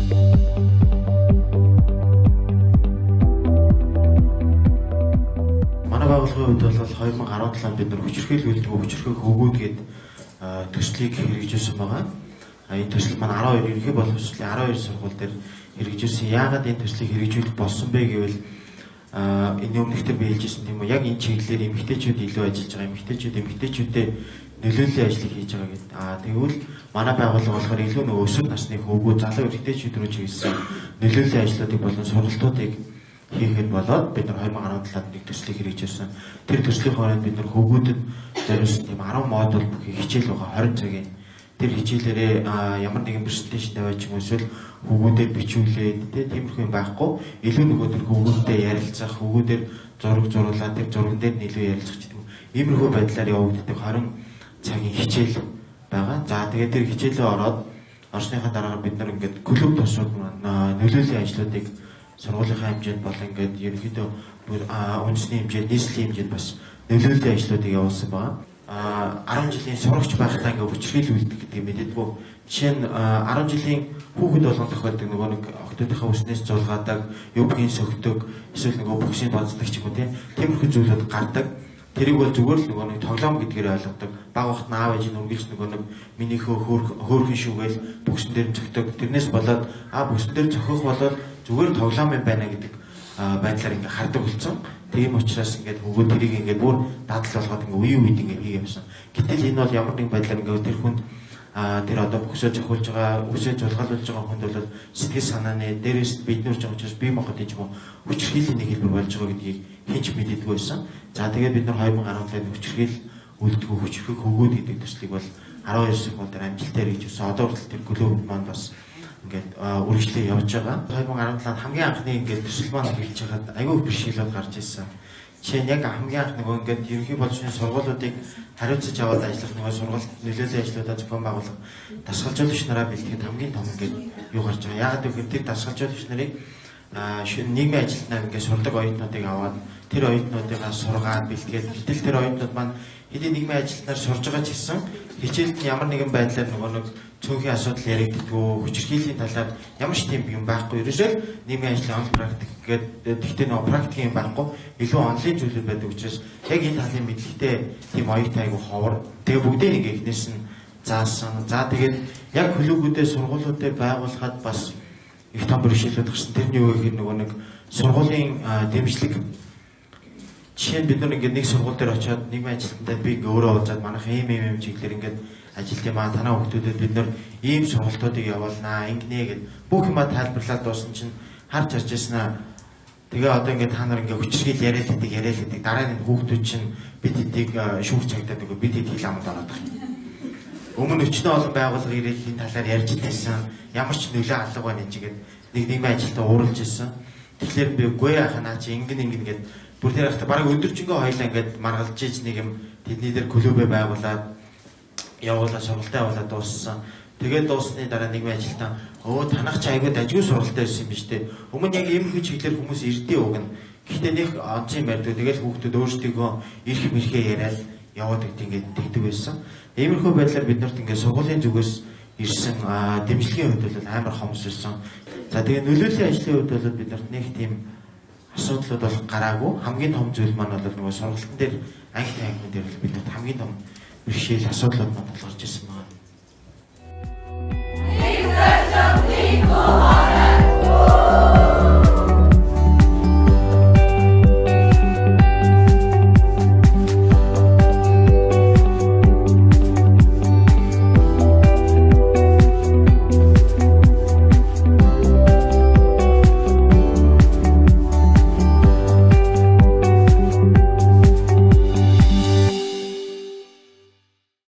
Манай байгууллагын хувьд бол 2017 онд бид хүчирхийлэл үйлдвэргүй хүчирхэг хөвгүүд гээд төслийг хэрэгжүүлсэн байгаа. Энэ төсөл маань 12 ерөнхий боловсролын 12 сургууль дээр хэрэгжүүлсэн. Яагаад энэ төслийг хэрэгжүүлэх болсон бэ гэвэл энэ өмнөхдөр би хэлжсэн тийм үү, яг энэ чиглэлээр эмэгтэйчүүд илүү ажиллаж байгаа, эмэгтэйчүүдэд нөлөөллийн ажлыг хийж байгаа гэдэг. Тэгвэл манай байгууллага болохоор илүү нөгөө өсвөр насны хөвгүүд, залуу эмэгтэйчүүд рүү чиглэсэн нөлөөллийн ажлуудыг болон сургалтуудыг хийхэд болоод бид нар 2017 онд нэг төслийг хэрэгжүүлсэн. Тэр төслийн хооронд бид нар хөвгүүдэд зориулсан тийм 10 модуль бүхий хичээл байгаа 20 цагийн. Тэр хичээлээрээ ямар нэгэн презентацийн тавиач юм эсвэл хөвгүүдэд бичүүлээд тиймэрхүү юм байхгүй. Илүү нөгөө төр хөвгүүдтэй ярилцах, хөвгүүдээр зураг зуруулаад тэр зурган дээр илүү ярилцах гэдэг юм. Иймэрхүү байдлаар явагддаг 20 цагийн хичээл байгаа. За тэгээд тэр хичээлээ ороод орсныхаа дараагаар бид нар ингээд клуб тусууд нөлөөллийн ажлуудыг сургуулийнхаа хэмжээнд бол ингээд ерөнхийдөө үндэсний хэмжээнд, нийслэлийн хэмжээнд бас нөлөөллийн ажлуудыг явуулсан байгаа. 10 жилийн сурагч байхдаа ингээд хүчирхийлэл үйлдэх гэдэг мэдээдгүй. Жишээ нь 10 жилийн хүүхэд болгон тохиолдог нөгөө нэг октодынхаа үснээс зулгаадаг, юбгийн сөгдөг, эсвэл нөгөө боксинг бацдаг ч юм уу тиймэрхүү зүйлүүд гардаг. Тэрийг бол зүгээр л нөгөө нэг тоглоом гэдгээр ойлгодог. Бага бахт аав ээж нь үргэлж нөгөө нэг минийхөө хөөрхөн шүүгээл боксын дээр зөгдөг. Тэрнээс болоод боксын дээр зөхөх болоод зүгээр тоглоом юм байна гэдэг байдлаар ингээ хардаг болсон. Тийм учраас ингээд хөвгүүд тэрийг ингээд бүр дадал болгоод ингээ үе үед ингээ хийе явсан. Гэтэл энэ бол ямар нэгэн байдлаар ингээ тэр хүнд тэр одоо боксоо зохиулж байгаа, үсээ зулгаалуулж байгаа хүнд бол сэтгэл санааны дээрээс бидний ч учраас бие махбодын ч юм уу хүчирхийллийн нэг хэлбэр болж байгаа гэдгийг хэн ч мэддэггүй байсан. За тэгээд бид нар 2017 хүчирхийлэл үйлдвэргүй хүчирхэг хөвгүүд гэдэг төслийг бол 12 сургууль дээр амжилттай хэрэгжүүлсэн. Одоо хүртэл тэр клуб маань бас ингээд үргэлжлээ явж байгаа. 2017 хамгийн анхны ингээд төсөл маань хэлж хагаад аягүй бэрхшээлүүд гарч ирсэн. Жишээ нь яг хамгийн анх нөгөө ингээд ерөнхий боловсролын сургуулиудыг хариуцаж аваад ажиллах нөгөө сургалт нөлөөллийн ажлуудаа зохион байгуулах дасгалжуулагч нараа бэлтгэхэд хамгийн том ингээд юу гарч байгаа. Яагаад гэвэл тэр дасгалжуулагч нарыг нийгмийн ажилтнаар ингээд сурдаг оюутнуудыг аваад тэр оюутнуудыгаа сургаад бэлтгээд гэтэл тэр оюутнууд маань хэдийн нийгмийн ажилтнаар сурж байгаа ч гэсэн хичээлд ямар нэгэн байдлаар нөгөө нэг цөөнхийн асуудал яригддаггүй, хүчирхийллийн талаар ямар ч тийм юм байхгүй. Ерөөсөө нийгмийн ажлын он практик гэдэг тэгтээ нөгөө практик юм байхгүй. Илүү онлайн зүйлүүд байдаг учраас яг энэ талын мэдлэгтэй тийм оюутан айгу ховор. Тэгээ бүгдээ ингээ эхнээс нь заасан. За тэгээд яг клубүүдээ сургуулиудыг байгуулахад бас их том бэрхшээлүүд гарсан. Тэрний юу гэхээр нөгөө нэг сургуулийн дэмжлэг. Жишээ нь бид нар ингээд нэг сургууль дээр очиод нийгмийн ажилтнтай би ингээ өөрөө уулзаад манайх ийм чиглэлээр ингээд ажилт юм танаа хүмүүдэд бид нар ийм сургалтуудыг явуулнаа ингэнэ гэд бүх юма тайлбарлаад дууссан чинь харж иржсэн. Тэгээ одоо ингээд та нар ингээд хүчрхийл яриад байдаг дараа нь хүүхдүүд чинь бид хэдийг шүүх цагдаад нөгөө бид хэд хил амд ороод байгаа. Өмнө өчнөө олон байгууллага ирээд энэ талаар ярьж байсан. Ямар ч нөлөө алга байна ч гэд нэг нийгмийн ажилтаа ууралж ирсэн. Тэгэхээр би үгүй яханаа чи ингэн гэд бүр тэр ихтэй бараг өдөржингөө хоёлаа ингээд маргалж иж нэг юм тэдний дээр клубээ байгуулад явуулаад сургалтаа явуулаад дууссан. Тэгээд дууссаны дараа нийгмийн ажилтан танах чи аягүй дажгүй сургалтай байсан юм биш үү? Өмнө яг ийм их чиглэлээр хүмүүс ирдээ уг нь. Гэхдээ нэг онцгой юм ярьдаг. Тэгээд хүүхдүүд өөрсдийгөө ирэх мэрхээ яриад яваад ингээд тэгдэг байсан. Иймэрхүү байдлаар бид нарт ингээд сургуулийн зүгээс ирсэн дэмжлэгийн хувьд бол амар хомс байсан. За тэгээд нөлөөллийн ажлын хувьд бол бид нарт нэг тийм асуудлууд бол гараагүй. Хамгийн том зүйл маань бол нөгөө сургалтын дээр анхны ангид дээр бид нарт хамгийн том бэрхшээл асуудлууд маань тулгарч ирсэн байна.